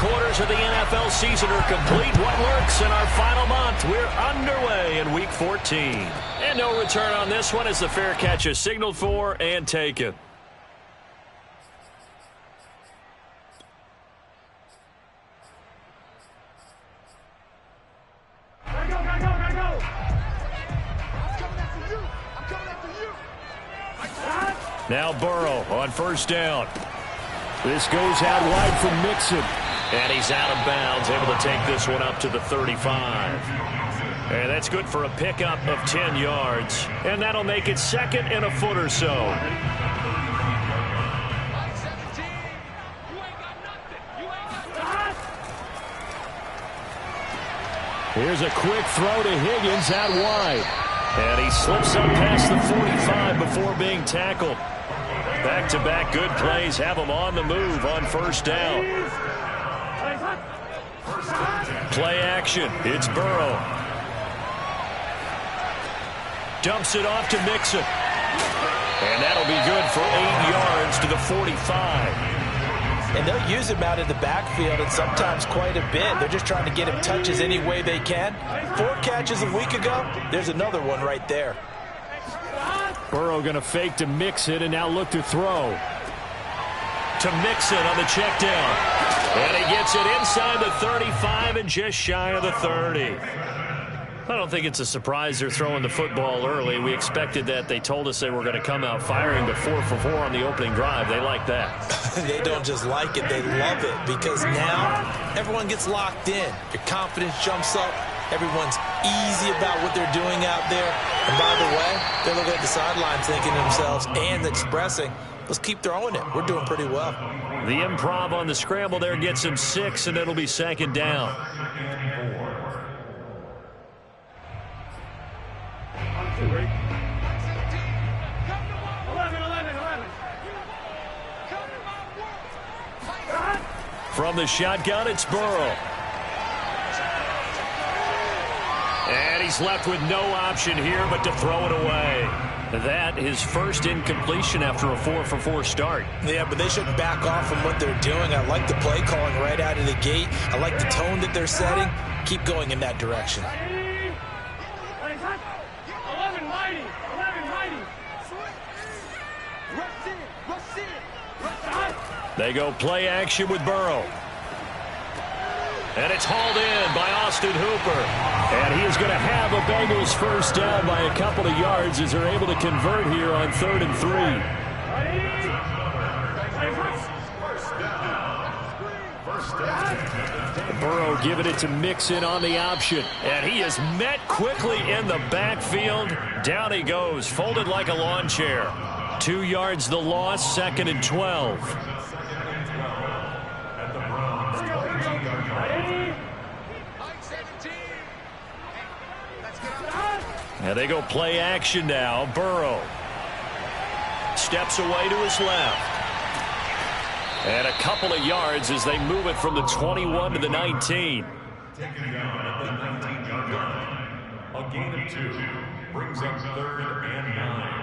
quarters of the NFL season are complete. What works in our final month? We're underway in Week 14. And no return on this one as the fair catch is signaled for and taken. Now Burrow on first down. This goes out wide from Mixon. And he's out of bounds, able to take this one up to the 35. And that's good for a pickup of 10 yards. And that'll make it second and a foot or so. Here's a quick throw to Higgins out wide. And he slips up past the 45 before being tackled. Back-to-back good plays have him on the move on first down. Play action. It's Burrow. Dumps it off to Mixon. And that'll be good for 8 yards to the 45. And they'll use him out in the backfield and sometimes quite a bit. They're just trying to get him touches any way they can. 4 catches a week ago. There's another one right there. Burrow going to fake to Mixon and now look to throw. To Mixon on the check down. And he gets it inside the 35 and just shy of the 30. I don't think it's a surprise they're throwing the football early. We expected that. They told us they were going to come out firing, but 4 for 4 on the opening drive. They like that. They don't just like it, they love it, because now everyone gets locked in. Your confidence jumps up. Everyone's easy about what they're doing out there. And by the way, they're looking at the sidelines thinking to themselves and expressing, let's keep throwing it. We're doing pretty well. The improv on the scramble there gets him 6, and it'll be second down. From the shotgun, it's Burrow. And he's left with no option here but to throw it away. That is first incompletion after a 4 for 4 start. Yeah, but they shouldn't back off from what they're doing. I like the play calling right out of the gate. I like the tone that they're setting. Keep going in that direction. They go play action with Burrow. And it's hauled in by Austin Hooper. And he is going to have a Bengals first down by a couple of yards as they're able to convert here on 3rd and 3. Burrow giving it to Mixon on the option. And he is met quickly in the backfield. Down he goes, folded like a lawn chair. 2 yards the loss, 2nd and 12. And they go play action now. Burrow steps away to his left. And a couple of yards as they move it from the 21 to the 19. A gain of 2 brings up 3rd and 9.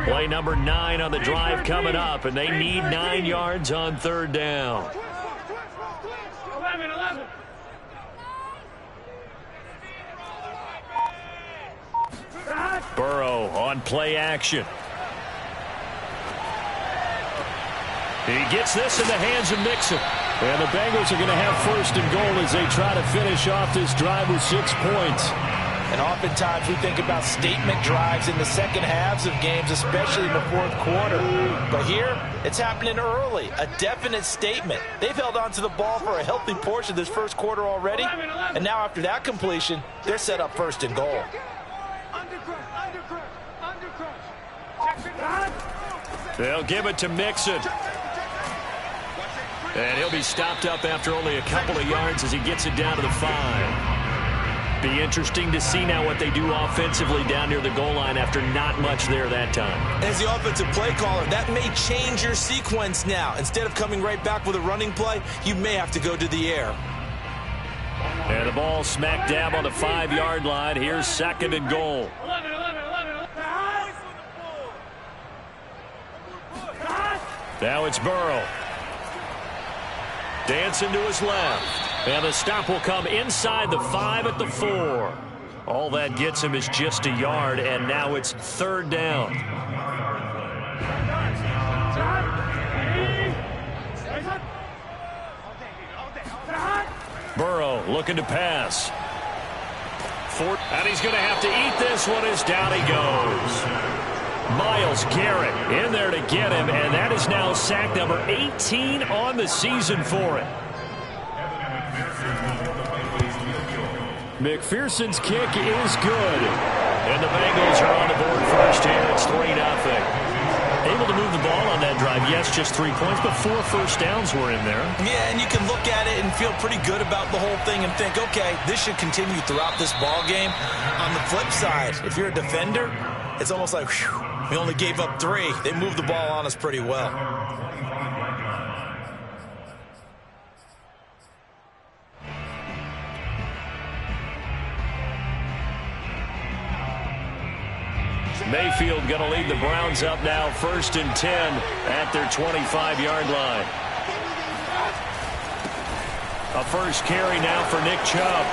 Play number 9 on the drive coming up, and they need 9 yards on 3rd down. 11. Burrow on play action. He gets this in the hands of Mixon. And the Bengals are going to have 1st and goal as they try to finish off this drive with 6 points. And oftentimes we think about statement drives in the second halves of games, especially in the 4th quarter. But here, it's happening early. A definite statement. They've held on to the ball for a healthy portion of this 1st quarter already. And now after that completion, they're set up 1st and goal. They'll give it to Mixon. And he'll be stopped up after only a couple of yards as he gets it down to the 5. Be interesting to see now what they do offensively down near the goal line after not much there that time. As the offensive play caller, that may change your sequence now. Instead of coming right back with a running play, you may have to go to the air. And the ball smack dab on the 5-yard line. Here's 2nd and goal. Now it's Burrow. Dancing to his left. And the stop will come inside the 5 at the 4. All that gets him is just a yard, and now it's 3rd down. Burrow looking to pass. And he's going to have to eat this one as down he goes. Myles Garrett in there to get him, and that is now sack number 18 on the season for him. McPherson's kick is good. And the Bengals are on the board first here. It's 3-0. Able to move the ball on that drive. Yes, just 3 points, but 4 first downs were in there. Yeah, and you can look at it and feel pretty good about the whole thing and think, okay, this should continue throughout this ball game. On the flip side, if you're a defender, it's almost like, whew, we only gave up 3. They moved the ball on us pretty well. Mayfield going to lead the Browns up now, 1st and 10 at their 25-yard line. A first carry now for Nick Chubb.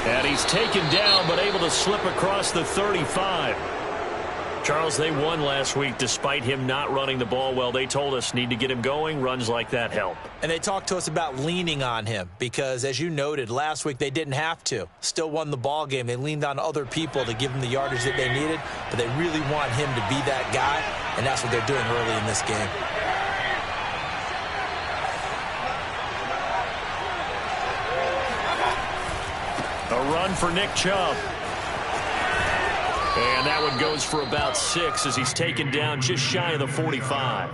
And he's taken down but able to slip across the 35. Charles, they won last week despite him not running the ball well. They told us need to get him going. Runs like that help. And they talked to us about leaning on him because, as you noted, last week they didn't have to. Still won the ball game. They leaned on other people to give them the yardage that they needed, but they really want him to be that guy, and that's what they're doing early in this game. A run for Nick Chubb. And that one goes for about 6 as he's taken down just shy of the 45.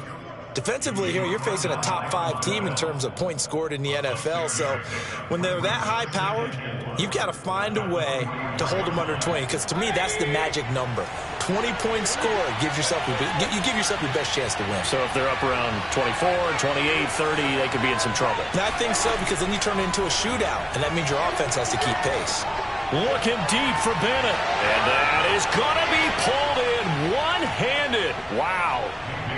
Defensively here, you're facing a top-5 team in terms of points scored in the NFL. So when they're that high-powered, you've got to find a way to hold them under 20. Because to me, that's the magic number. 20-point score gives yourself you give yourself your best chance to win. So if they're up around 24, 28, 30, they could be in some trouble. And I think so, because then you turn it into a shootout, and that means your offense has to keep pace. Looking deep for Bennett. And that is going to be pulled in one-handed. Wow.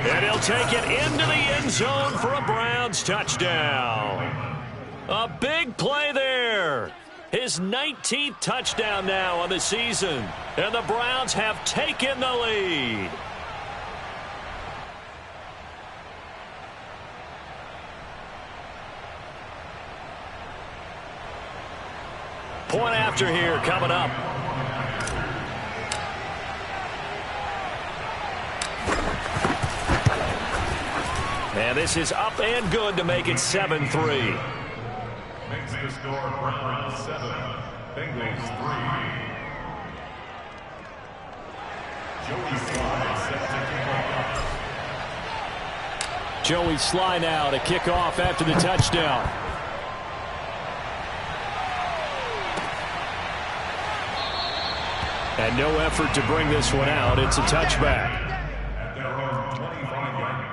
And he'll take it into the end zone for a Browns touchdown. A big play there. His 19th touchdown now on the season. And the Browns have taken the lead. Point after here coming up. And this is up and good to make it 7-3. Makes the score Browns 7, Bengals 3. Joey Sly set to kick off. Joey Sly now to kick off after the touchdown. And no effort to bring this one out. It's a touchback. At their own 25-yard line.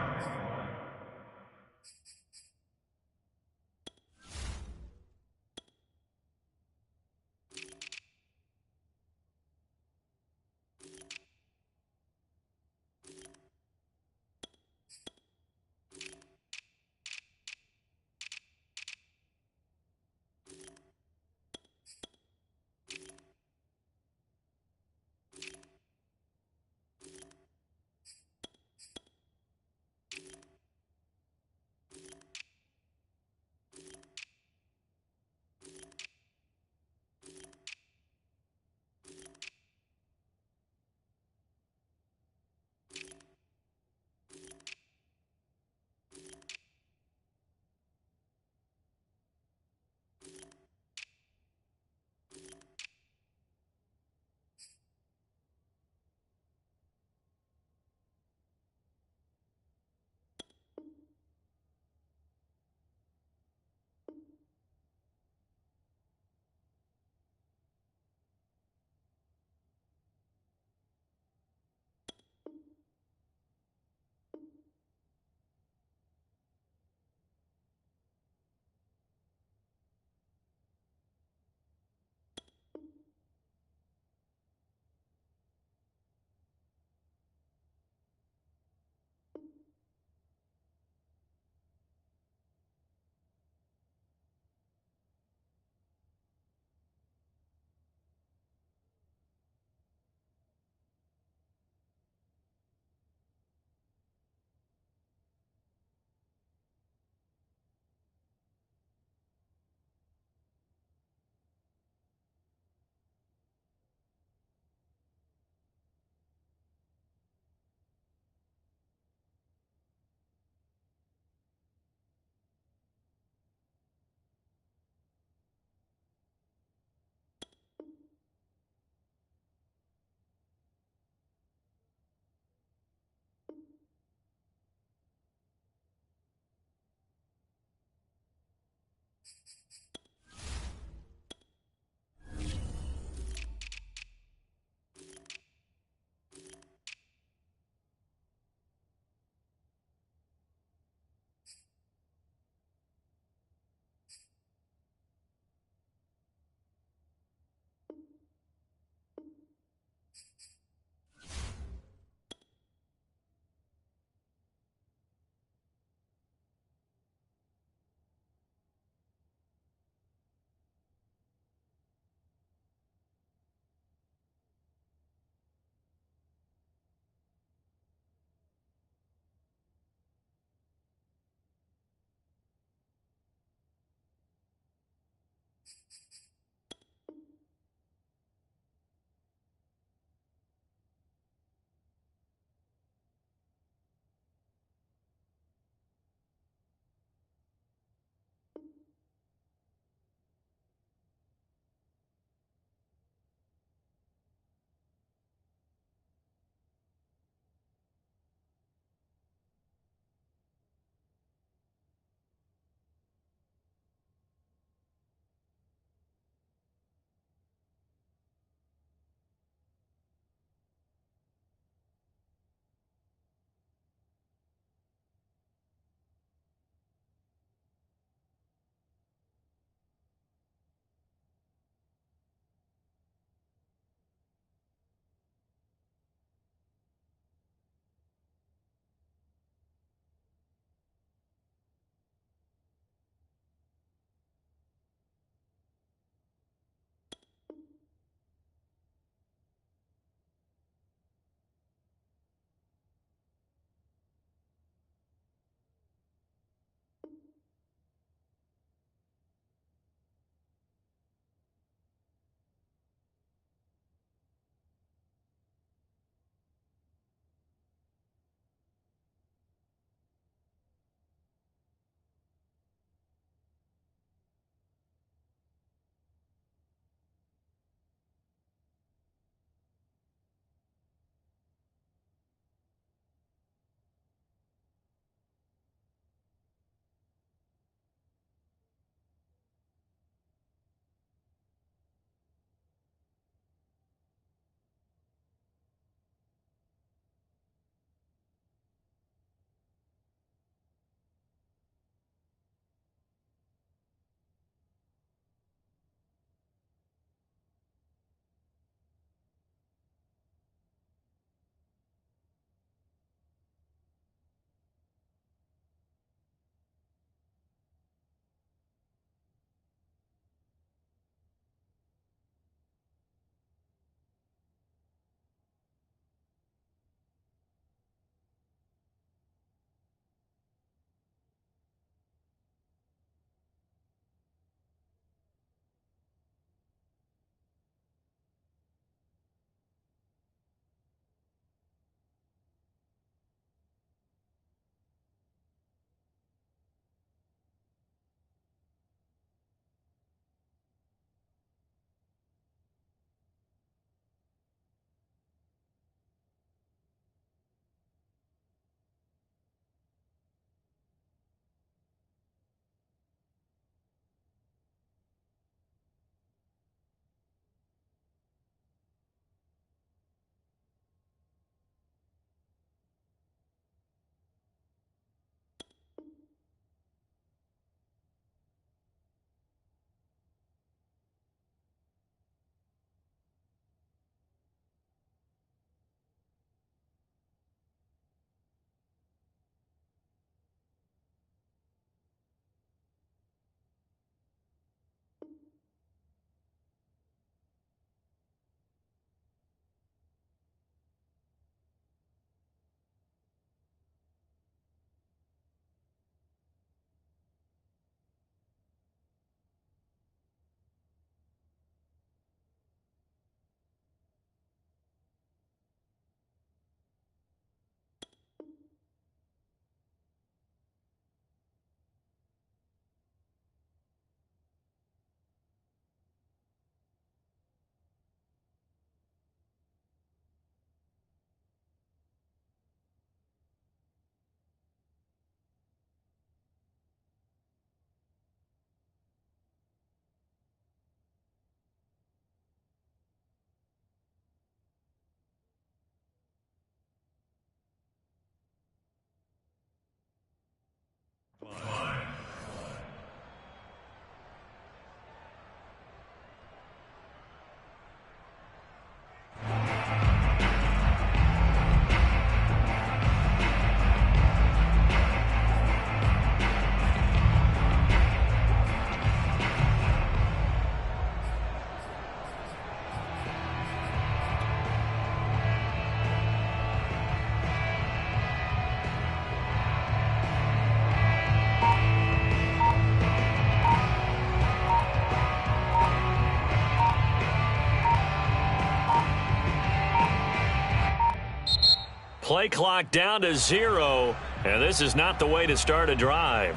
play clock down to 0, and this is not the way to start a drive.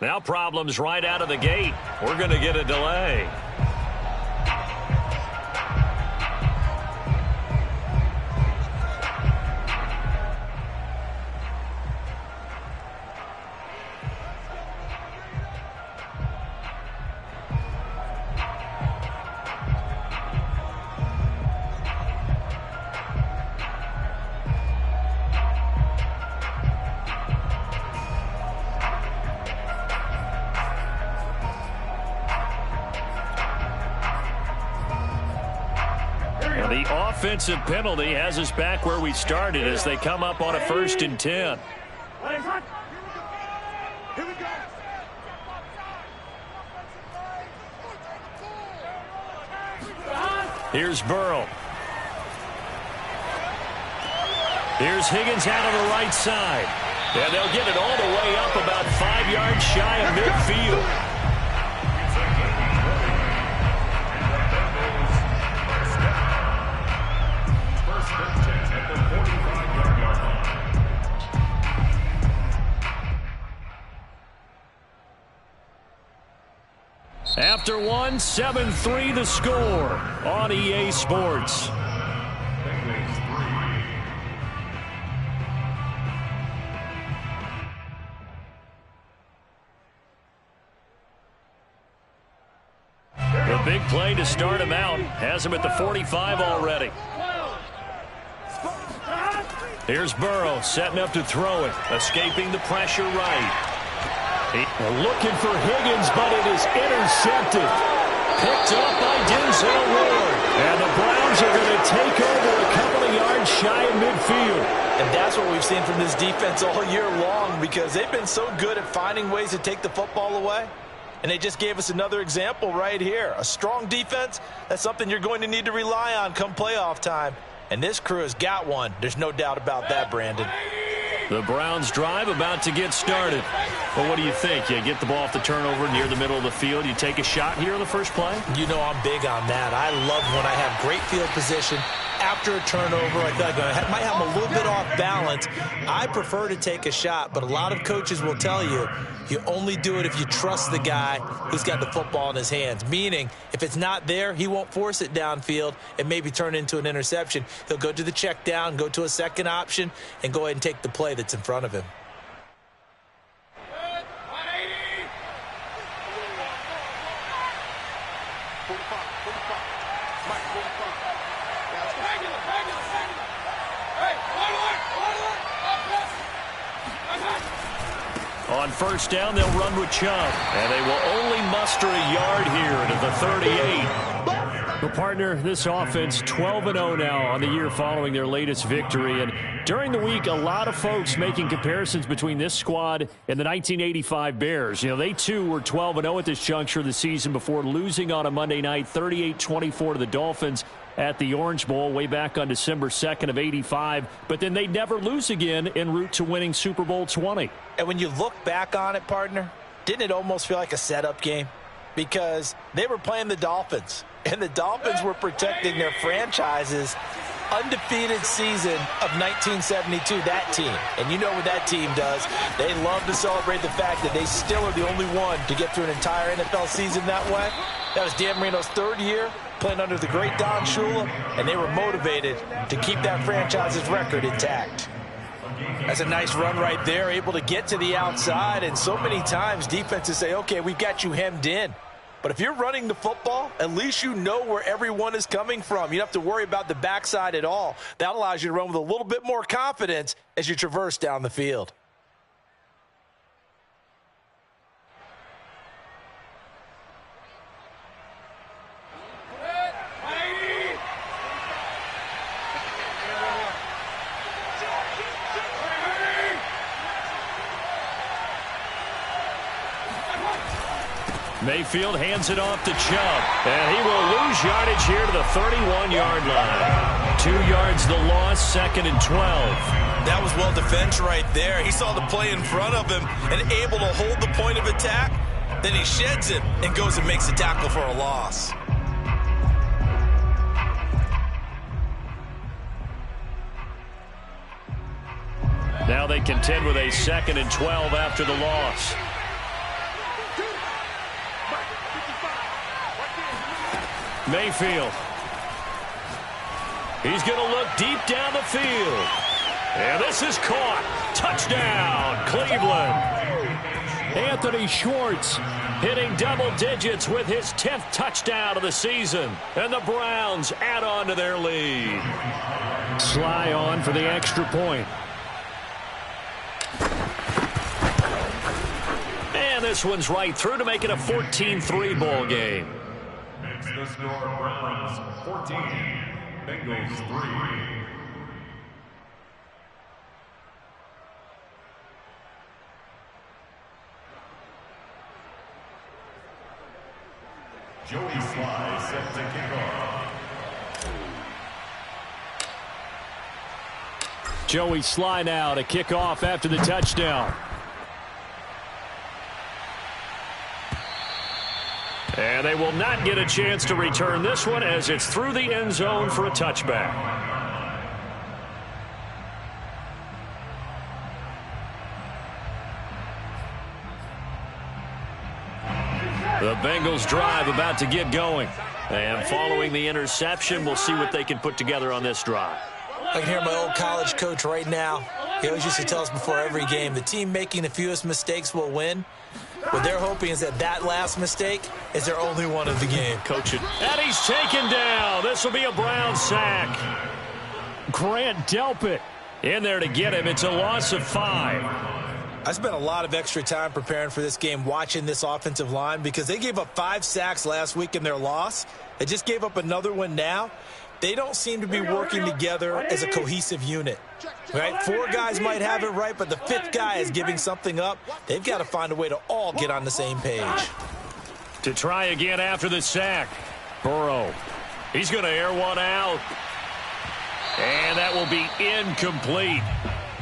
Now problems right out of the gate. We're going to get a delay. The offensive penalty has us back where we started as they come up on a 1st and 10. Here's Burrow. Here's Higgins out of the right side. And they'll get it all the way up about 5 yards shy of midfield. After one, 7-3 the score on EA Sports. The big play to start him out has him at the 45 already. Here's Burrow setting up to throw it, escaping the pressure right. Looking for Higgins, but it is intercepted. Picked up by Denzel Ward. And the Browns are going to take over a couple of yards shy of midfield. And that's what we've seen from this defense all year long, because they've been so good at finding ways to take the football away. And they just gave us another example right here. A strong defense, that's something you're going to need to rely on come playoff time. And this crew has got one. There's no doubt about that, Brandon. The Browns drive about to get started. Well, what do you think? You get the ball off the turnover near the middle of the field. You take a shot here on the first play? You know I'm big on that. I love when I have great field position. After a turnover, I feel like I might have a little bit off balance. I prefer to take a shot, but a lot of coaches will tell you, you only do it if you trust the guy who's got the football in his hands. Meaning, if it's not there, he won't force it downfield and maybe turn into an interception. He'll go to the check down, go to a second option, and go ahead and take the play that's in front of him. On first down, they'll run with Chubb. And they will only muster a yard here to the 38. Well, partner, this offense 12-0 now on the year following their latest victory. And during the week, a lot of folks making comparisons between this squad and the 1985 Bears. You know, they too were 12-0 at this juncture of the season before losing on a Monday night, 38-24 to the Dolphins at the Orange Bowl way back on December 2nd of 85. But then they never lose again en route to winning Super Bowl 20. And when you look back on it, partner, didn't it almost feel like a setup game? Because they were playing the Dolphins, and the Dolphins were protecting their franchise's undefeated season of 1972, that team. And you know what that team does. They love to celebrate the fact that they still are the only one to get through an entire NFL season that way. That was Dan Marino's third year playing under the great Don Shula, and they were motivated to keep that franchise's record intact. That's a nice run right there, able to get to the outside, and so many times defenses say, okay, we've got you hemmed in. But if you're running the football, at least you know where everyone is coming from. You don't have to worry about the backside at all. That allows you to run with a little bit more confidence as you traverse down the field. Mayfield hands it off to Chubb, and he will lose yardage here to the 31-yard line. 2 yards the loss, 2nd and 12. That was well defense right there. He saw the play in front of him and able to hold the point of attack. Then he sheds it and goes and makes a tackle for a loss. Now they contend with a 2nd and 12 after the loss. Mayfield. He's going to look deep down the field. And this is caught. Touchdown, Cleveland. Anthony Schwartz hitting double digits with his 10th touchdown of the season. And the Browns add on to their lead. Sly on for the extra point. And this one's right through to make it a 14-3 ball game. Makes the score Browns 14, Bengals 3. Joey Sly set to kick off. Joey Sly now to kick off after the touchdown. And they will not get a chance to return this one as it's through the end zone for a touchback. The Bengals drive about to get going. And following the interception, we'll see what they can put together on this drive. I can hear my old college coach right now. He always used to tell us before every game, the team making the fewest mistakes will win. What they're hoping is that last mistake is their only one of the game. Coach it. And he's taken down. This will be a Brown sack. Grant Delpit in there to get him. It's a loss of 5. I spent a lot of extra time preparing for this game watching this offensive line because they gave up 5 sacks last week in their loss. They just gave up another one now. They don't seem to be working together as a cohesive unit. Right? 4 guys might have it right, but the 5th guy is giving something up. They've got to find a way to all get on the same page. To try again after the sack. Burrow. He's going to air one out. And that will be incomplete.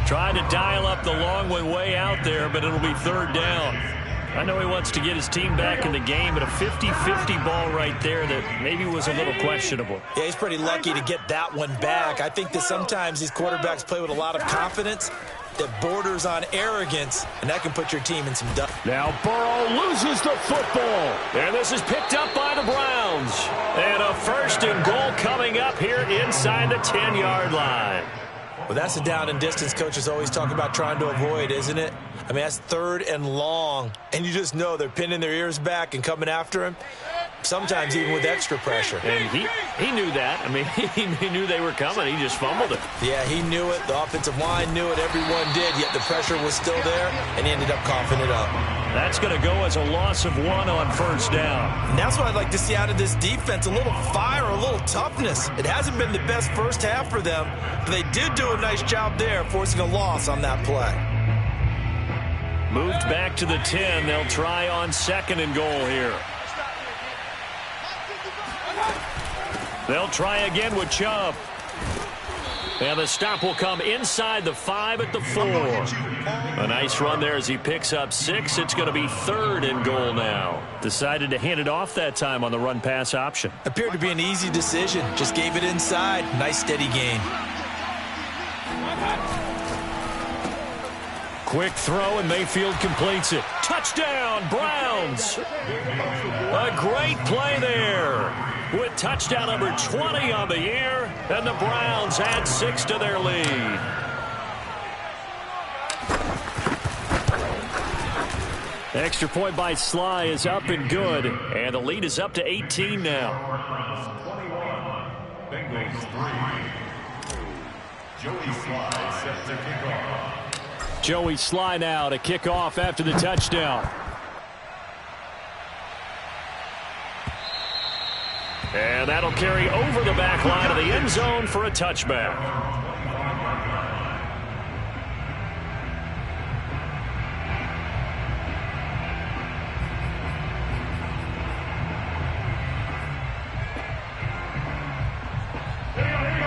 Trying to dial up the long one way out there, but it'll be 3rd down. I know he wants to get his team back in the game, but a 50-50 ball right there that maybe was a little questionable. Yeah, he's pretty lucky to get that one back. I think that sometimes these quarterbacks play with a lot of confidence that borders on arrogance, and that can put your team in some dust. Now Burrow loses the football, and this is picked up by the Browns. And a 1st and goal coming up here inside the 10-yard line. Well, that's the down and distance coaches always talk about trying to avoid, isn't it? I mean, that's 3rd and long, and you just know they're pinning their ears back and coming after him, sometimes even with extra pressure. And he knew that. I mean, he knew they were coming. He just fumbled it. Yeah, he knew it. The offensive line knew it. Everyone did, yet the pressure was still there, and he ended up coughing it up. That's going to go as a loss of 1 on 1st down. And that's what I'd like to see out of this defense, a little fire, a little toughness. It hasn't been the best first half for them, but they did do a nice job there, forcing a loss on that play. Moved back to the 10. They'll try on 2nd and goal here. They'll try again with Chubb. And the stop will come inside the 5 at the 4. A nice run there as he picks up 6. It's going to be 3rd and goal now. Decided to hand it off that time on the run-pass option. Appeared to be an easy decision. Just gave it inside. Nice steady gain. Quick throw, and Mayfield completes it. Touchdown, Browns! A great play there with touchdown number 20 on the year, and the Browns add 6 to their lead. Extra point by Sly is up and good, and the lead is up to 18 now. 21, Bengals 3. Joey Sly set to kick off. Joey Sly now to kick off after the touchdown. And that'll carry over the back line of the end zone for a touchback.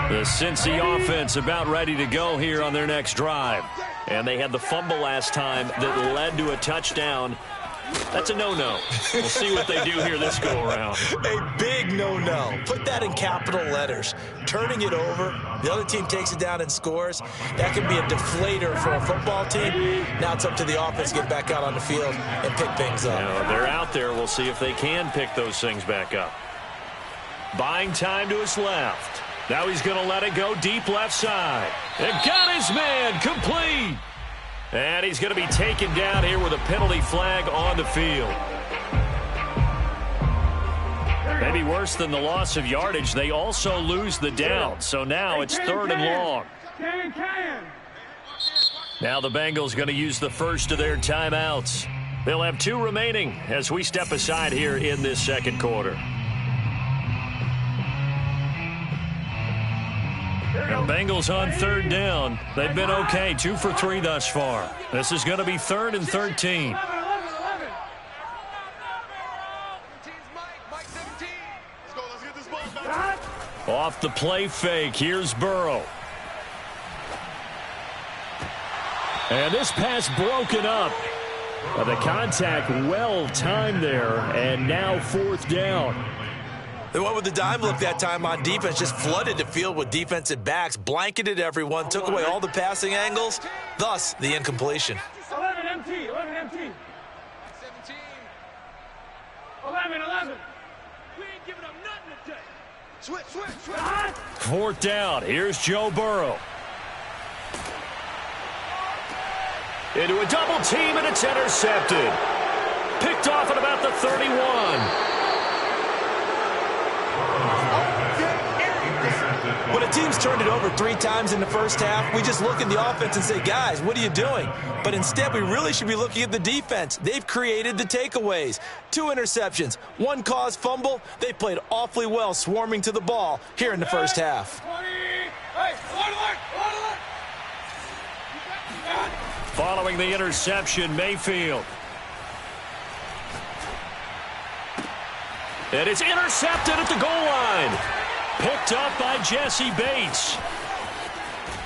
The Cincy offense about ready to go here on their next drive. And they had the fumble last time that led to a touchdown. That's a no-no. We'll see what they do here this go-around. A big no-no. Put that in capital letters. Turning it over, the other team takes it down and scores. That can be a deflator for a football team. Now it's up to the offense to get back out on the field and pick things up. Now, they're out there. We'll see if they can pick those things back up. Buying time to his left. Now he's going to let it go deep left side. And got his man complete. And he's going to be taken down here with a penalty flag on the field. Maybe worse than the loss of yardage, they also lose the down. So now it's 3rd and long. Now the Bengals going to use the first of their timeouts. They'll have 2 remaining as we step aside here in this second quarter. The Bengals on 3rd down. They've been okay, 2 for 3 thus far. This is going to be 3rd and 13. Off the play fake, here's Burrow. And this pass broken up. The contact well timed there, and now 4th down. They went with the dime look that time on defense, just flooded the field with defensive backs, blanketed everyone, took away all the passing angles, thus the incompletion. 11 MT, 11 MT. 17. 11. We ain't giving up nothing today. Switch. 4th down, here's Joe Burrow. Into a double team, and it's intercepted. Picked off at about the 31. When a team's turned it over 3 times in the first half, we just look at the offense and say, guys, what are you doing? But instead, we really should be looking at the defense. They've created the takeaways. 2 interceptions, 1 caused fumble. They played awfully well swarming to the ball here in the first half. Following the interception, Mayfield. And it's intercepted at the goal line. Picked up by Jesse Bates.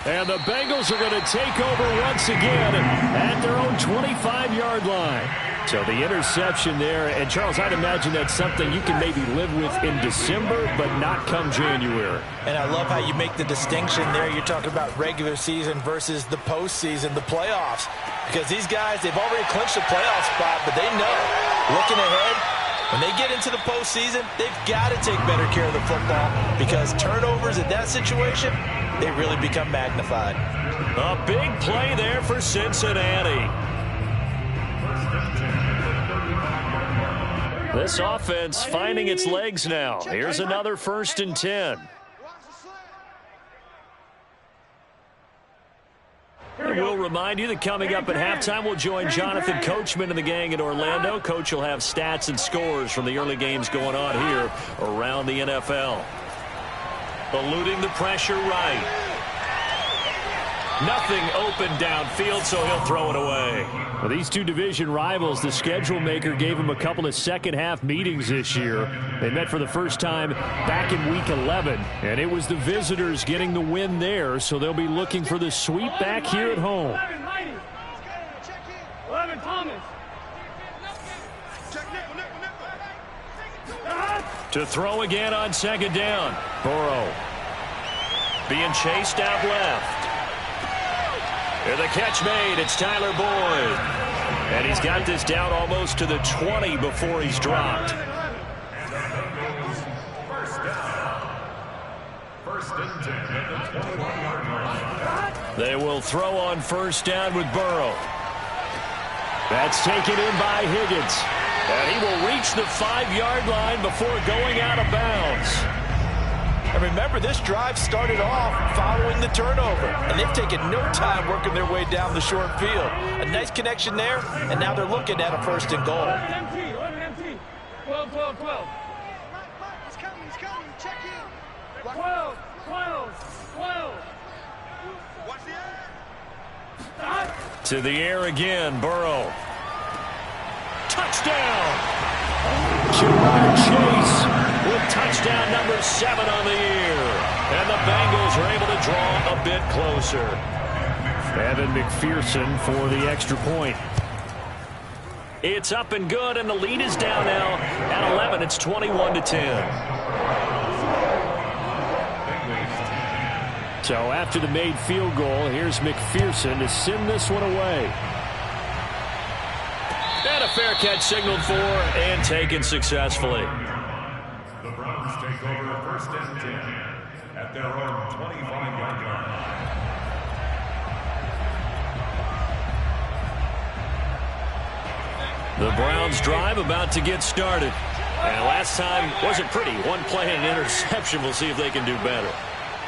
And the Bengals are going to take over once again at their own 25-yard line. So the interception there, and Charles, I'd imagine that's something you can maybe live with in December, but not come January. And I love how you make the distinction there. You're talking about regular season versus the postseason, the playoffs. Because these guys, they've already clinched a playoff spot, but they know, looking ahead, when they get into the postseason, they've got to take better care of the football because turnovers in that situation, they really become magnified. A big play there for Cincinnati. This offense finding its legs now. Here's another 1st and 10. And we'll remind you that coming up at halftime, we'll join Jonathan Coachman and the gang in Orlando. Coach will have stats and scores from the early games going on here around the NFL. Eluding the pressure right. Nothing open downfield, so he'll throw it away. Well, these 2 division rivals, the schedule maker gave them a couple of second-half meetings this year. They met for the first time back in Week 11, and it was the visitors getting the win there, so they'll be looking for the sweep back here at home. 11 Thomas. To throw again on 2nd down. Burrow being chased out left. And the catch made. It's Tyler Boyd. And he's got this down almost to the 20 before he's dropped. First and 10 at the 21-yard line. They will throw on 1st down with Burrow. That's taken in by Higgins. And he will reach the 5-yard line before going out of bounds. And remember, this drive started off following the turnover, and they've taken no time working their way down the short field. A nice connection there, and now they're looking at a 1st and goal. 12, 12, 12. He's coming. Check in. 12, 12, 12. Watch the air. To the air again, Burrow. Touchdown! Jamar Chase with touchdown number 7 on the year. And the Bengals are able to draw a bit closer. Evan McPherson for the extra point. It's up and good, and the lead is down now at 11. It's 21-10. So after the made field goal, here's McPherson to send this one away. And a fair catch signaled for and taken successfully. The Browns take over 1st and 10 at their own 25-yard line. The Browns drive about to get started. And last time wasn't pretty. One play and an interception. We'll see if they can do better.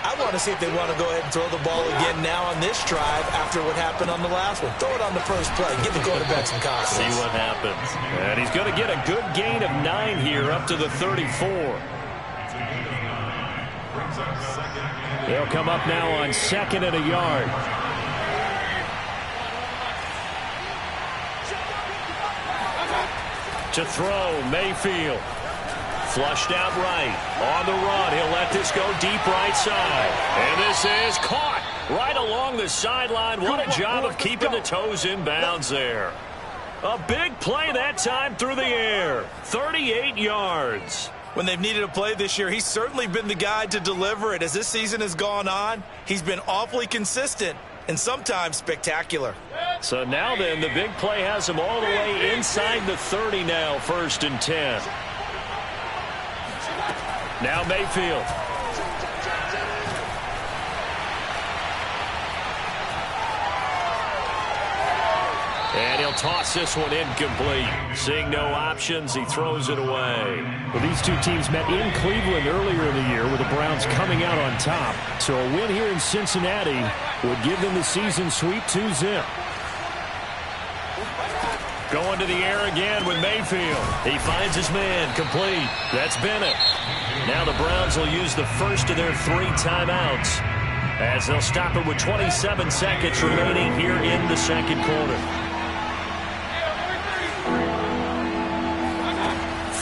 I want to see if they want to go ahead and throw the ball again now on this drive after what happened on the last one. Throw it on the first play. Give the quarterback some confidence. See what happens. And he's going to get a good gain of 9 here up to the 34. They'll come up now on 2nd and a yard. To throw, Mayfield. Flushed out right. On the run, he'll let this go deep right side. And this is caught right along the sideline. What a job of keeping the toes in bounds there. A big play that time through the air. 38 yards. When they've needed a play this year, he's certainly been the guy to deliver it. As this season has gone on, he's been awfully consistent and sometimes spectacular. So now then, the big play has him all the way inside the 30 now, 1st and 10. Now Mayfield. And he'll toss this one incomplete. Seeing no options, he throws it away. Well, these two teams met in Cleveland earlier in the year with the Browns coming out on top. So a win here in Cincinnati would give them the season sweep 2-0. Going to the air again with Mayfield. He finds his man, complete. That's Bennett. Now the Browns will use the first of their 3 timeouts as they'll stop it with 27 seconds remaining here in the 2nd quarter.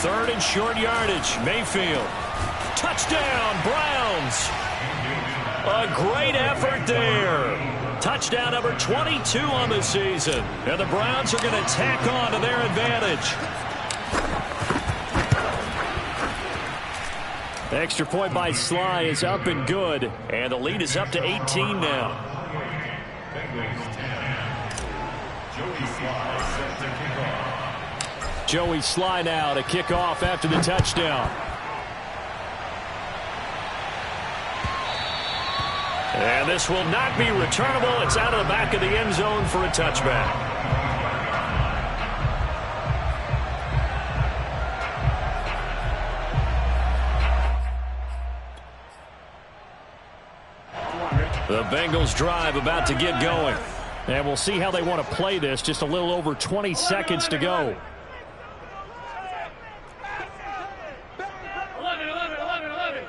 3rd and short yardage. Mayfield. Touchdown, Browns. A great effort there. Touchdown number 22 on the season. And the Browns are going to tack on to their advantage. The extra point by Sly is up and good. And the lead is up to 18 now. Joey Sly now to kick off after the touchdown. And this will not be returnable. It's out of the back of the end zone for a touchback. The Bengals drive about to get going. And we'll see how they want to play this. Just a little over 20 seconds to go. 11.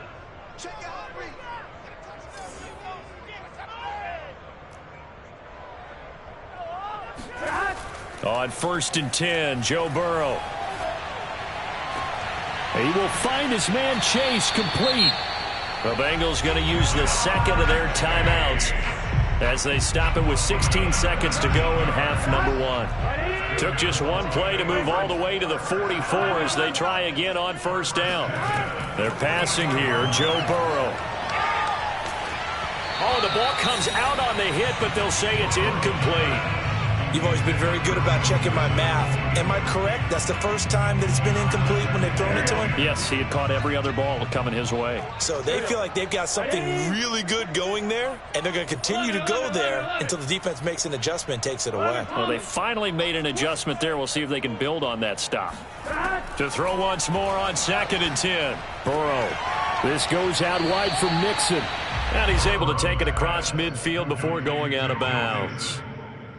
On 1st and 10, Joe Burrow. He will find his man Chase, complete. The Bengals going to use the 2nd of their timeouts as they stop it with 16 seconds to go in half number 1. Took just one play to move all the way to the 44 as they try again on 1st down. They're passing here, Joe Burrow. Oh, the ball comes out on the hit, but they'll say it's incomplete. You've always been very good about checking my math. Am I correct? That's the first time that it's been incomplete when they've thrown it to him? Yes, he had caught every other ball coming his way. So they feel like they've got something really good going there, and they're going to continue to go there until the defense makes an adjustment and takes it away. Well, they finally made an adjustment there. We'll see if they can build on that stop. To throw once more on 2nd and 10. Burrow. This goes out wide for Mixon. And he's able to take it across midfield before going out of bounds.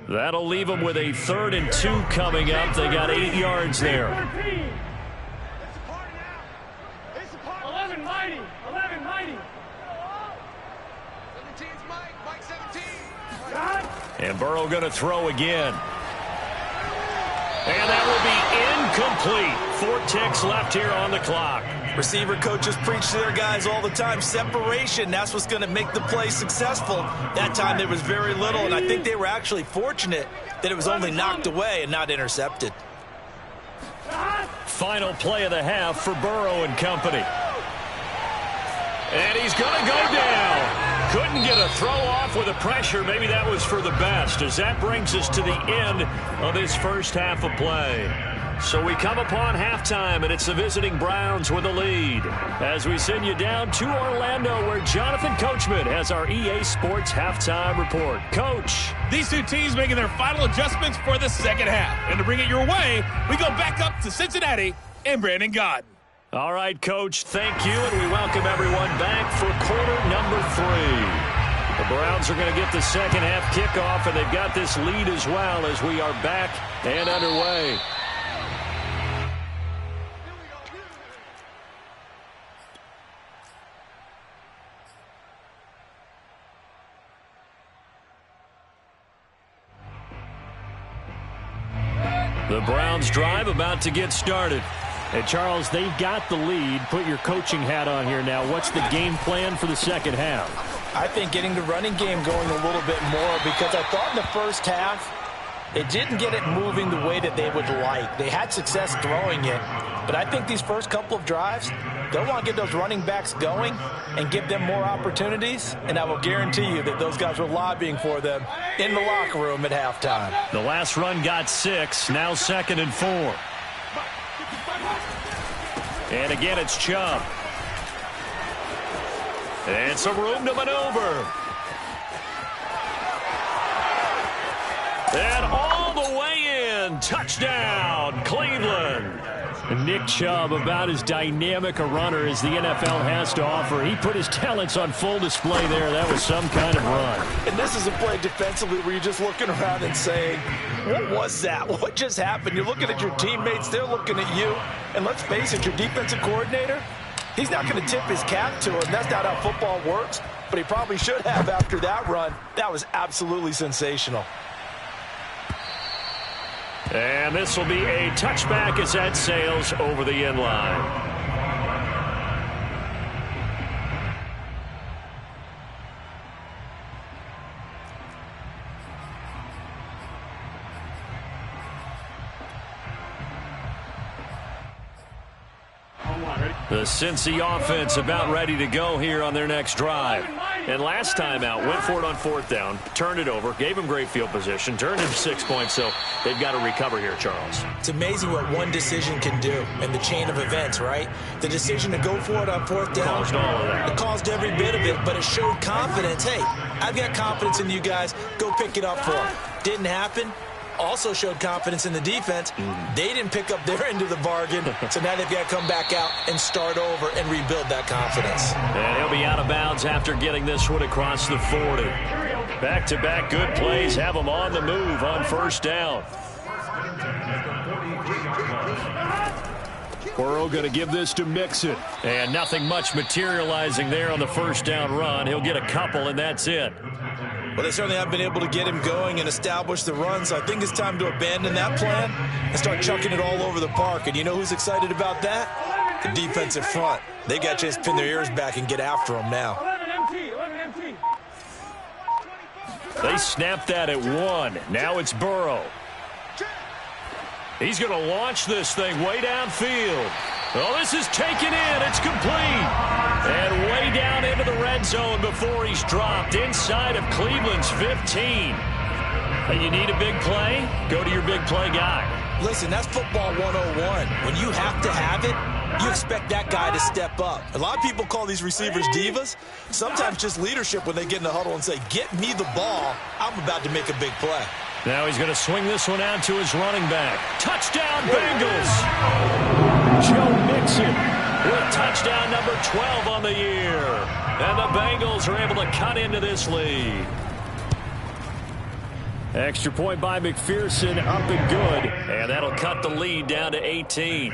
That'll leave them with a 3rd and 2 coming up. They got 8 yards there. 11 mighty. 11 mighty. 17's Mike 17. And Burrow going to throw again. And that will be incomplete. 4 ticks left here on the clock. Receiver coaches preach to their guys all the time. Separation, that's what's going to make the play successful. That time there was very little, and I think they were actually fortunate that it was only knocked away and not intercepted. Final play of the half for Burrow and company. And he's going to go down. Couldn't get a throw off with the pressure. Maybe that was for the best, as that brings us to the end of this first half of play. So we come upon halftime, and it's the visiting Browns with a lead. As we send you down to Orlando, where Jonathan Coachman has our EA Sports halftime report. Coach. These two teams making their final adjustments for the second half. And to bring it your way, we go back up to Cincinnati and Brandon Gaudin. All right, Coach, thank you, and we welcome everyone back for quarter number 3. The Browns are going to get the second half kickoff, and they've got this lead as well as we are back and underway. The Browns drive about to get started. Hey, Charles, they've got the lead. Put your coaching hat on here now. What's the game plan for the second half? I think getting the running game going a little bit more, because I thought in the first half it didn't get it moving the way that they would like. They had success throwing it, but I think these first couple of drives, they'll want to get those running backs going and give them more opportunities, and I will guarantee you that those guys were lobbying for them in the locker room at halftime. The last run got 6, now 2nd and 4. And again, it's Chubb. And some room to maneuver. And all the way in. Touchdown, Cleveland. Nick Chubb, about as dynamic a runner as the NFL has to offer. He put his talents on full display there. That was some kind of run. And this is a play defensively where you're just looking around and saying, what was that? What just happened? You're looking at your teammates. They're looking at you. And let's face it, your defensive coordinator, he's not going to tip his cap to him. That's not how football works. But he probably should have after that run. That was absolutely sensational. And this will be a touchback as that sails over the end line. The Cincy offense about ready to go here on their next drive. And last time out, went for it on 4th down, turned it over, gave them great field position, turned it 6 points, so they've got to recover here, Charles. It's amazing what one decision can do in the chain of events, right? The decision to go for it on 4th down. Caused all of that. It caused every bit of it, but it showed confidence. Hey, I've got confidence in you guys. Go pick it up for them. Didn't happen. Also showed confidence in the defense. They didn't pick up their end of the bargain, so now they've got to come back out and start over and rebuild that confidence. And he'll be out of bounds after getting this one across the 40. Back-to-back good plays have them on the move on 1st down. Burrow going to give this to Mixon. And nothing much materializing there on the 1st down run. He'll get a couple, and that's it. Well, they certainly have been able to get him going and establish the run, so I think it's time to abandon that plan and start chucking it all over the park. And you know who's excited about that? The defensive front. They got a chance to pin their ears back and get after him now. 11 MT. They snapped that at 1. Now it's Burrow. He's going to launch this thing way downfield. Oh, this is taken in. It's complete. And way down into the red zone before he's dropped inside of Cleveland's 15. Hey, you need a big play? Go to your big play guy. Listen, that's football 101. When you have to have it, you expect that guy to step up. A lot of people call these receivers divas. Sometimes just leadership when they get in the huddle and say, get me the ball. I'm about to make a big play. Now he's going to swing this one out to his running back. Touchdown, Bengals! Joe Mixon with touchdown number 12 on the year. And the Bengals are able to cut into this lead. Extra point by McPherson, up and good. And that'll cut the lead down to 18.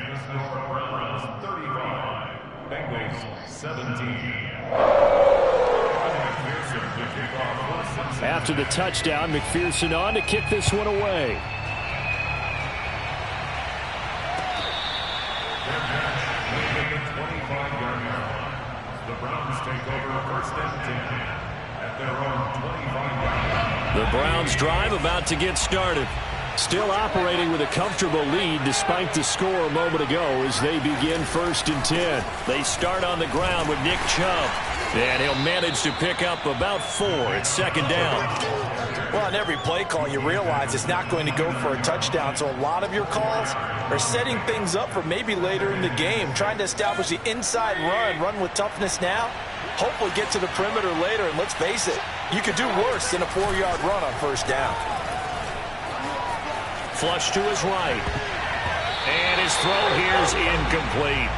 Bengals 17. After the touchdown, McPherson on to kick this one away. The Browns take over first and 10 at their own 25-yard line. The Browns drive about to get started. Still operating with a comfortable lead despite the score a moment ago as they begin first and 10. They start on the ground with Nick Chubb. And he'll manage to pick up about 4 at second down. Well, on every play call, you realize it's not going to go for a touchdown. So a lot of your calls are setting things up for maybe later in the game, trying to establish the inside run with toughness now, hopefully get to the perimeter later. And let's face it, you could do worse than a 4-yard run on first down. Flush to his right. And his throw here is incomplete.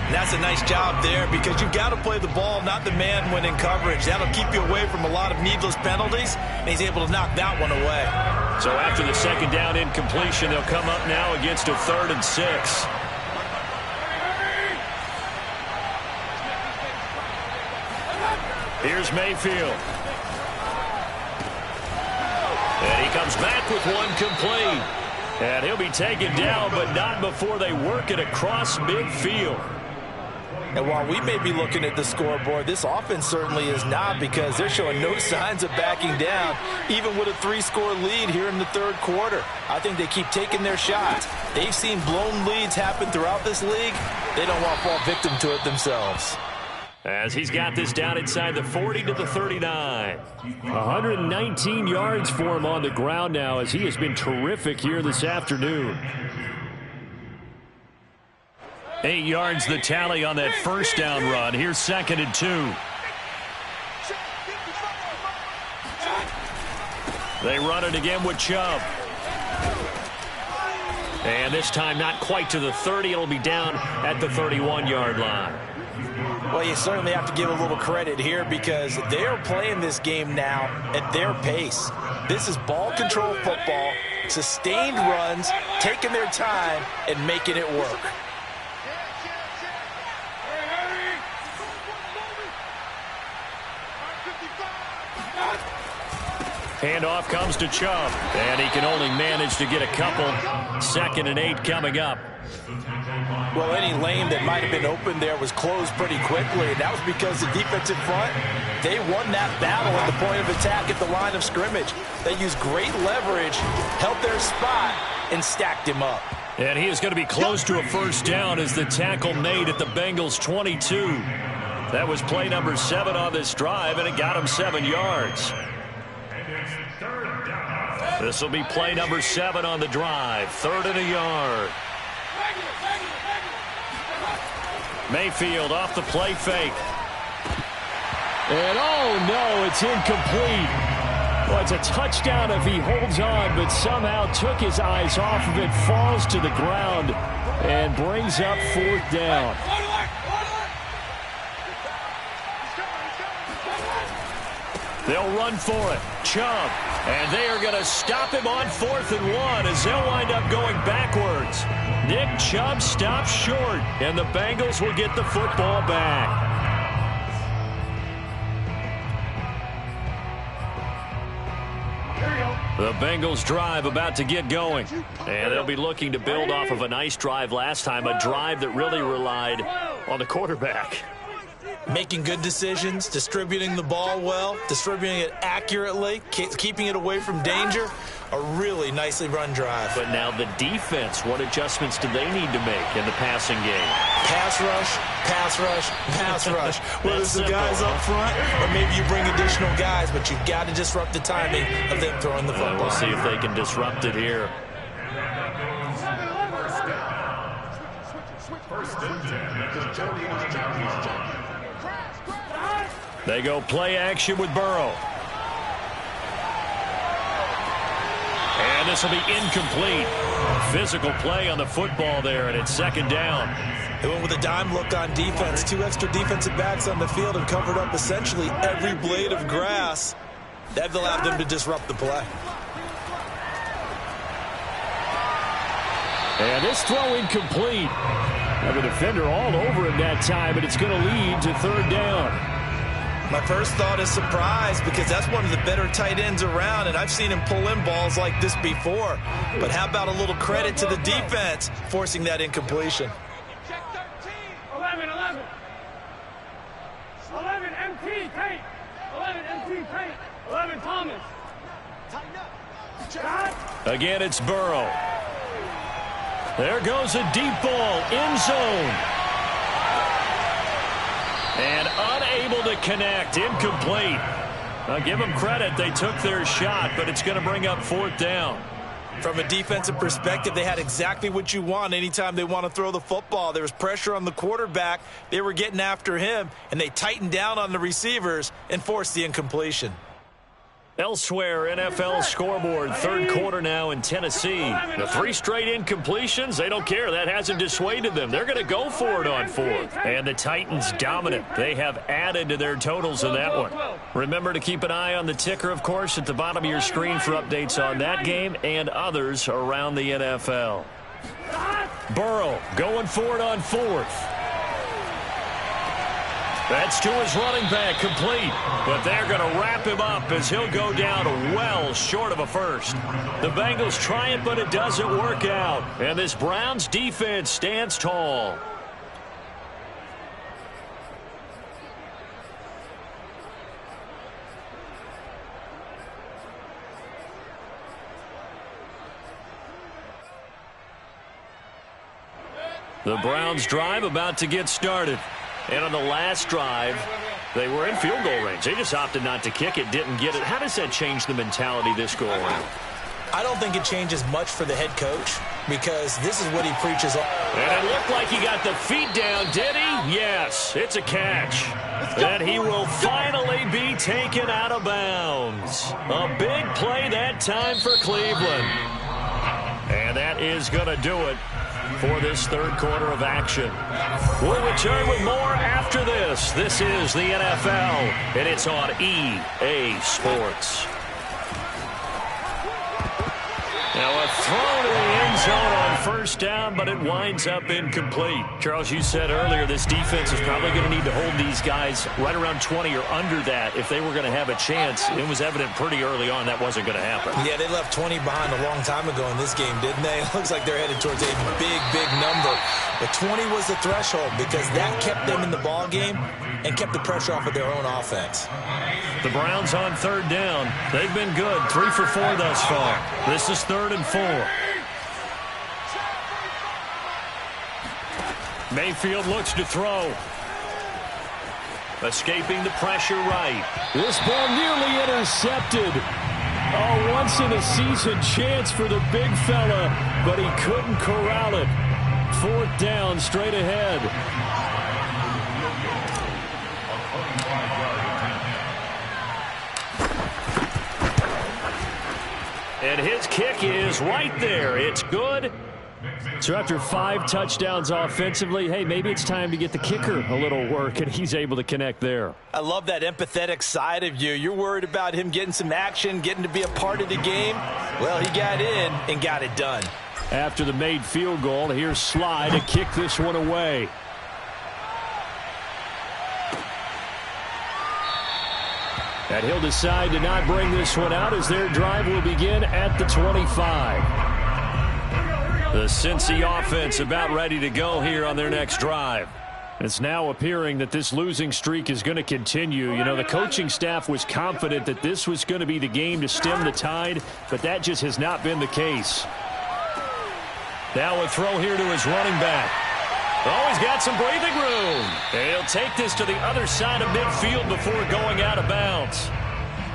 And that's a nice job there because you've got to play the ball, not the man when in coverage. That'll keep you away from a lot of needless penalties, and he's able to knock that one away. So after the second down incompletion, they'll come up now against a 3rd and 6. Here's Mayfield. And he comes back with one complete. And he'll be taken down, but not before they work it across midfield. And while we may be looking at the scoreboard, this offense certainly is not, because they're showing no signs of backing down, even with a 3-score lead here in the 3rd quarter. I think they keep taking their shots. They've seen blown leads happen throughout this league. They don't want to fall victim to it themselves. As he's got this down inside the 40 to the 39. 119 yards for him on the ground now as he has been terrific here this afternoon. 8 yards the tally on that first down run. Here's 2nd and 2. They run it again with Chubb. And this time not quite to the 30. It'll be down at the 31-yard line. Well, you certainly have to give a little credit here because they are playing this game now at their pace. This is ball control football, sustained runs, taking their time, and making it work. Handoff comes to Chubb, and he can only manage to get a couple. 2nd and 8 coming up. Well, any lane that might have been open there was closed pretty quickly, and that was because the defensive front, they won that battle at the point of attack at the line of scrimmage. They used great leverage, held their spot, and stacked him up. And he is going to be close to a first down as the tackle made at the Bengals 22. That was play number 7 on this drive, and it got him 7 yards. This will be play number 7 on the drive. 3rd and a yard. Mayfield off the play fake. And oh no, it's incomplete. Well, it's a touchdown if he holds on, but somehow took his eyes off of it, falls to the ground, and brings up 4th down. They'll run for it. Chubb. And they are going to stop him on 4th and 1 as they'll wind up going backwards. Nick Chubb stops short, and the Bengals will get the football back. The Bengals drive about to get going. And they'll be looking to build off of a nice drive last time, a drive that really relied on the quarterback. Making good decisions, distributing the ball well, distributing it accurately, keeping it away from danger. A really nicely run drive. But now the defense, what adjustments do they need to make in the passing game? Pass rush, pass rush, pass rush. Whether it's the guys up front or maybe you bring additional guys, but you've got to disrupt the timing of them throwing the football. We'll see if they can disrupt it here. First and 10. They go play action with Burrow. And this will be incomplete. Physical play on the football there, and it's second down. They went with a dime look on defense. 2 extra defensive backs on the field and covered up essentially every blade of grass. That allowed them to disrupt the play. And this throw incomplete. Now the defender all over him that time, but it's going to lead to third down. My first thought is surprise, because that's one of the better tight ends around, and I've seen him pull in balls like this before. But how about a little credit to the defense forcing that incompletion? Check 13. 11, 11. 11, MT, Tate. 11, MT, Tate. 11, Thomas. Tighten up. Check. Again, it's Burrow. There goes a deep ball, end zone. And unable to connect, incomplete. I'll give them credit, they took their shot, but it's going to bring up fourth down. From a defensive perspective, they had exactly what you want anytime they want to throw the football. There was pressure on the quarterback. They were getting after him, and they tightened down on the receivers and forced the incompletion. Elsewhere, NFL scoreboard, third quarter now in Tennessee. The 3 straight incompletions, they don't care. That hasn't dissuaded them. They're going to go for it on fourth. And the Titans dominant. They have added to their totals in that one. Remember to keep an eye on the ticker, of course, at the bottom of your screen for updates on that game and others around the NFL. Burrow going for it on fourth. That's to his running back, complete. But they're going to wrap him up as he'll go down well short of a first. The Bengals try it, but it doesn't work out. And this Browns defense stands tall. The Browns drive about to get started. And on the last drive, they were in field goal range. They just opted not to kick it, didn't get it. How does that change the mentality this go around? I don't think it changes much for the head coach, because this is what he preaches. And it looked like he got the feet down, did he? Yes, it's a catch. And he will finally be taken out of bounds. A big play that time for Cleveland. And that is going to do it for this third quarter of action. We'll return with more after this. This is the NFL, and it's on EA Sports. Now a throw to the end zone on first down, but it winds up incomplete. Charles, you said earlier this defense is probably going to need to hold these guys right around 20 or under that if they were going to have a chance. It was evident pretty early on that wasn't going to happen. Yeah, they left 20 behind a long time ago in this game, didn't they? It looks like they're headed towards a big, big number. But 20 was the threshold because that kept them in the ball game and kept the pressure off of their own offense. The Browns on third down. They've been good, 3 for 4 thus far. This is 3rd and 4. Mayfield looks to throw. Escaping the pressure right. This ball nearly intercepted. A once-in-a-season chance for the big fella, but he couldn't corral it. 4th down, straight ahead. And his kick is right there. It's good. So after 5 touchdowns offensively, hey, maybe it's time to get the kicker a little work, and he's able to connect there. I love that empathetic side of you. You're worried about him getting some action, getting to be a part of the game. Well, he got in and got it done. After the made field goal, here's Sly to kick this one away. And he'll decide to not bring this one out as their drive will begin at the 25. The Cincy offense about ready to go here on their next drive. It's now appearing that this losing streak is going to continue. You know, the coaching staff was confident that this was going to be the game to stem the tide, but that just has not been the case. Now a throw here to his running back. Oh, he's got some breathing room. And he'll take this to the other side of midfield before going out of bounds.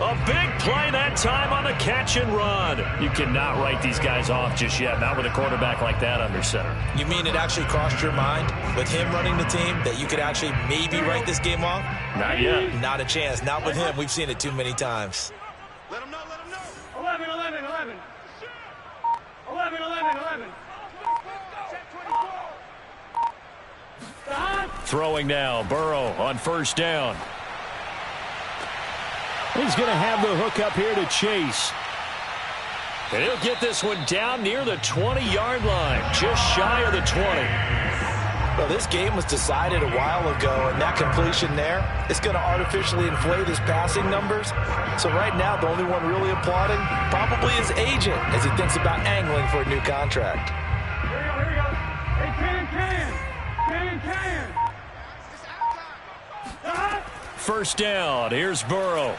A big play that time on the catch and run. You cannot write these guys off just yet, not with a quarterback like that under center. You mean it actually crossed your mind with him running the team that you could actually maybe write this game off? Not yet. Not a chance. Not with him. We've seen it too many times. Let him know, let him know. 11, 11, 11. 11, 11, 11. Throwing now, Burrow on first down. He's going to have the hook up here to Chase. And he'll get this one down near the 20-yard line, just shy of the 20. Well, this game was decided a while ago, and that completion there is going to artificially inflate his passing numbers. So right now, the only one really applauding probably his agent as he thinks about angling for a new contract. Here we go. Hey, can. First down, here's Burrow.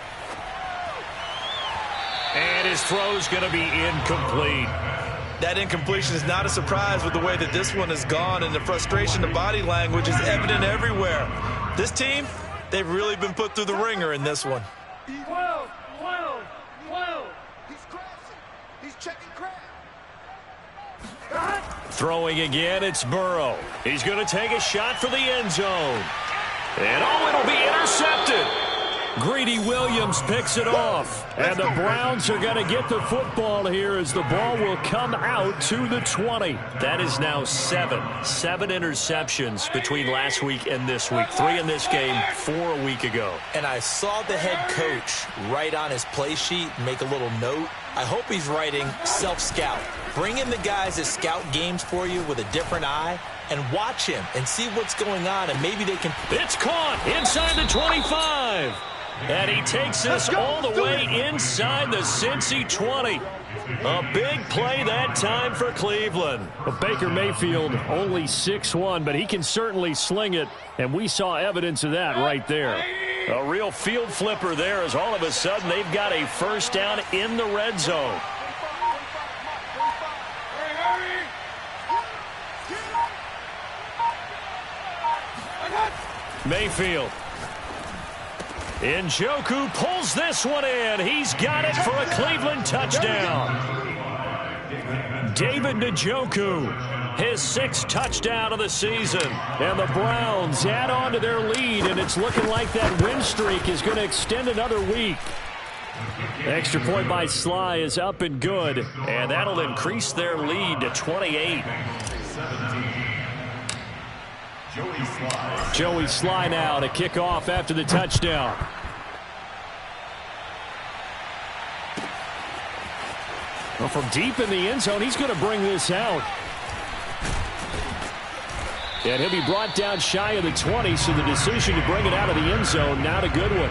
And his throw's going to be incomplete. That incompletion is not a surprise with the way that this one has gone, and the frustration, the body language is evident everywhere. This team, they've really been put through the ringer in this one. 12. He's crossing. He's checking crap. Throwing again, it's Burrow. He's going to take a shot for the end zone. And it'll be intercepted. Greedy Williams picks it off. And the Browns are going to get the football here as the ball will come out to the 20. That is now 7 interceptions between last week and this week. 3 in this game, 4 a week ago. And I saw the head coach write on his play sheet, make a little note. I hope he's writing self-scout. Bring in the guys that scout games for you with a different eye and watch him and see what's going on, and maybe they can... It's caught inside the 25. And he takes this all the way inside the Cincy 20. A big play that time for Cleveland. Well, Baker Mayfield only 6'1", but he can certainly sling it, and we saw evidence of that right there. A real field flipper there as all of a sudden they've got a first down in the red zone. Mayfield. Njoku pulls this one in. He's got it for a Cleveland touchdown. David Njoku, his 6th touchdown of the season. And the Browns add on to their lead, and it's looking like that win streak is going to extend another week. Extra point by Sly is up and good, and that'll increase their lead to 28. Joey Sly now to kick off after the touchdown. Well, from deep in the end zone, he's going to bring this out. And he'll be brought down shy of the 20, so the decision to bring it out of the end zone, not a good one.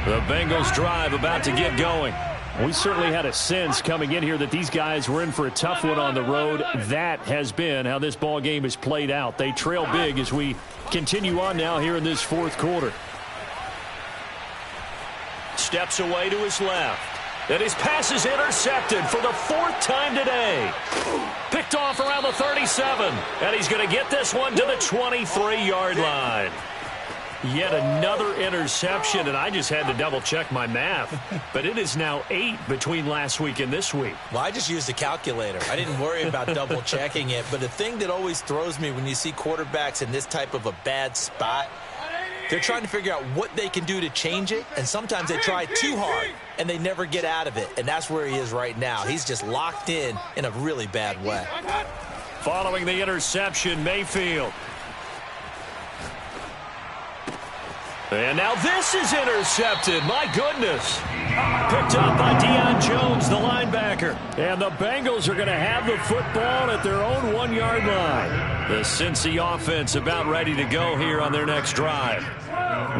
The Bengals drive about to get going. We certainly had a sense coming in here that these guys were in for a tough one on the road. That has been how this ball game has played out. They trail big as we continue on now here in this 4th quarter. Steps away to his left. And his pass is intercepted for the 4th time today. Picked off around the 37. And he's going to get this one to the 23-yard line. Yet another interception, and I just had to double-check my math. But it is now 8 between last week and this week. Well, I just used a calculator. I didn't worry about double-checking it. But the thing that always throws me when you see quarterbacks in this type of a bad spot, they're trying to figure out what they can do to change it, and sometimes they try too hard, and they never get out of it. And that's where he is right now. He's just locked in a really bad way. Following the interception, Mayfield. And now this is intercepted. My goodness. Picked up by Deion Jones, the linebacker. And the Bengals are going to have the football at their own 1-yard line. The Cincy offense about ready to go here on their next drive.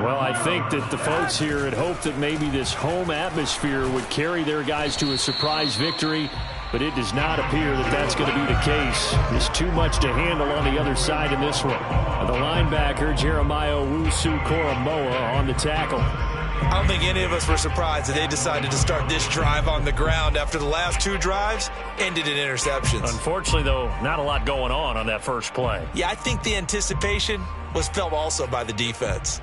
Well, I think that the folks here had hoped that maybe this home atmosphere would carry their guys to a surprise victory. but it does not appear that that's going to be the case. There's too much to handle on the other side in this one. The linebacker, Jeremiah Owusu-Koramoah, on the tackle. I don't think any of us were surprised that they decided to start this drive on the ground after the last 2 drives ended in interceptions. Unfortunately, though, not a lot going on that first play. Yeah, I think the anticipation was felt also by the defense.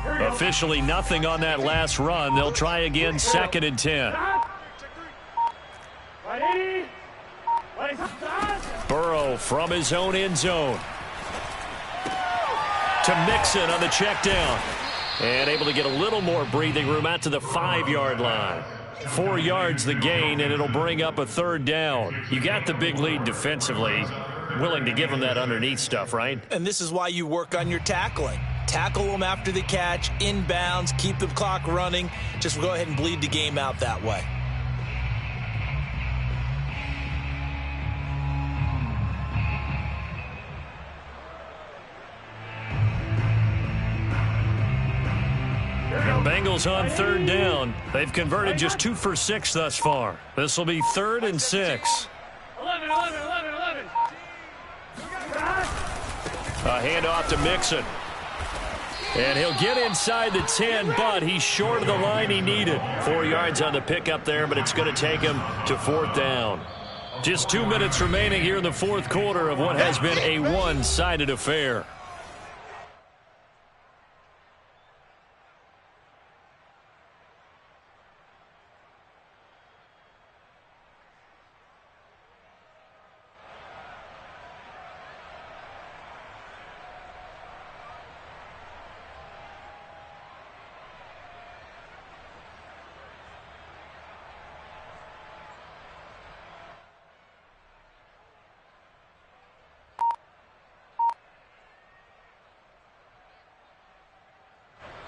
Officially nothing on that last run. They'll try again, 2nd and 10. Burrow from his own end zone. To Mixon on the check down. And able to get a little more breathing room out to the 5-yard line. 4 yards the gain, and it'll bring up a 3rd down. You got the big lead defensively. Willing to give them that underneath stuff, right? And this is why you work on your tackling. Tackle them after the catch, inbounds, keep the clock running. Just go ahead and bleed the game out that way. Bengals on 3rd down. They've converted just 2 for 6 thus far. This will be 3rd and 6. 11. A handoff to Mixon. And he'll get inside the 10, but he's short of the line he needed. 4 yards on the pickup there, but it's going to take him to 4th down. Just 2 minutes remaining here in the 4th quarter of what has been a one-sided affair.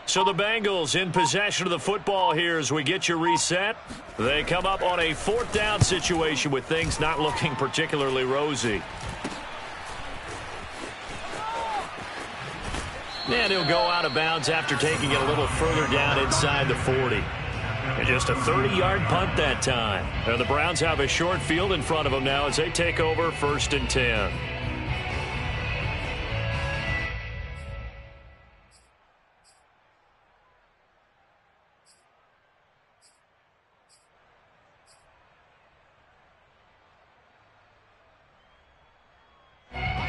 So the Bengals in possession of the football here as we get you reset. They come up on a 4th down situation with things not looking particularly rosy. And he'll go out of bounds after taking it a little further down inside the 40. And just a 30-yard punt that time. And the Browns have a short field in front of them now as they take over 1st and 10.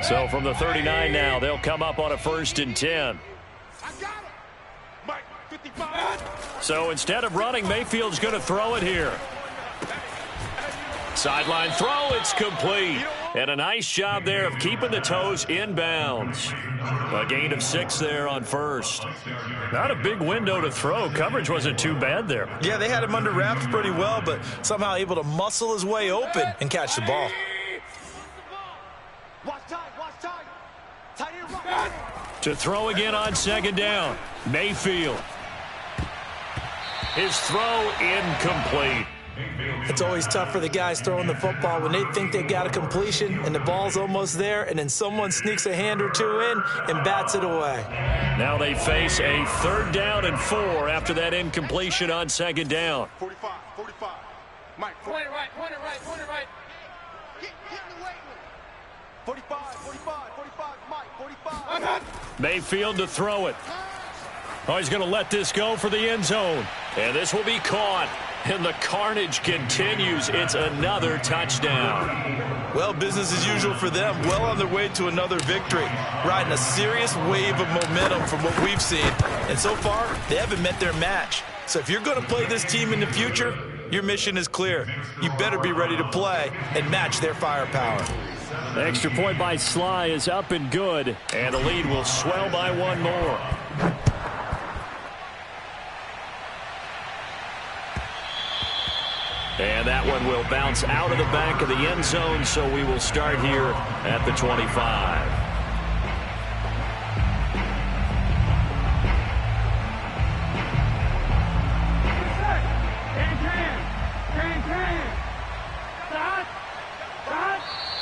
So from the 39 now, they'll come up on a 1st and 10. So instead of running, Mayfield's going to throw it here. Sideline throw, it's complete. And a nice job there of keeping the toes inbounds. A gain of 6 there on 1st. Not a big window to throw. Coverage wasn't too bad there. Yeah, they had him under wraps pretty well, but somehow able to muscle his way open and catch the ball. To throw again on 2nd down. Mayfield. His throw incomplete. It's always tough for the guys throwing the football when they think they got a completion and the ball's almost there, and then someone sneaks a hand or 2 in and bats it away. Now they face a 3rd down and 4 after that incompletion on 2nd down. 45. Mike, Point it right. Get in the way. 45, Mike, 45. Mayfield to throw it. Oh, he's going to let this go for the end zone. And this will be caught. And the carnage continues. It's another touchdown. Well, business as usual for them. Well on their way to another victory. Riding a serious wave of momentum from what we've seen. And so far, they haven't met their match. So if you're going to play this team in the future, your mission is clear. You better be ready to play and match their firepower. The extra point by Sly is up and good. And the lead will swell by 1 more. And that one will bounce out of the back of the end zone, so we will start here at the 25.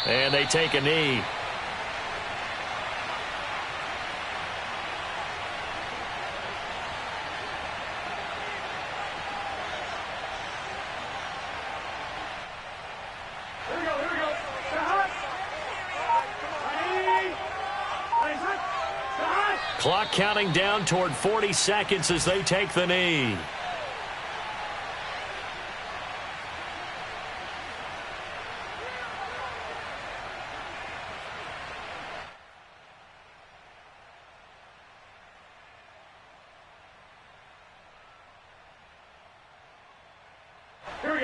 And they take a knee. Clock counting down toward 40 seconds as they take the knee.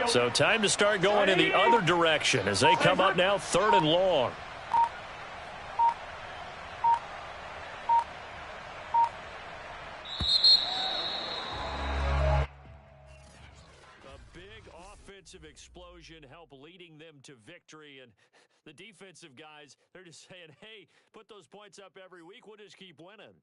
So time to start going in the other direction as they come up now 3rd and long. A big offensive explosion helped leading them to victory, and the defensive guys, they're just saying, hey, put those points up every week, we'll just keep winning.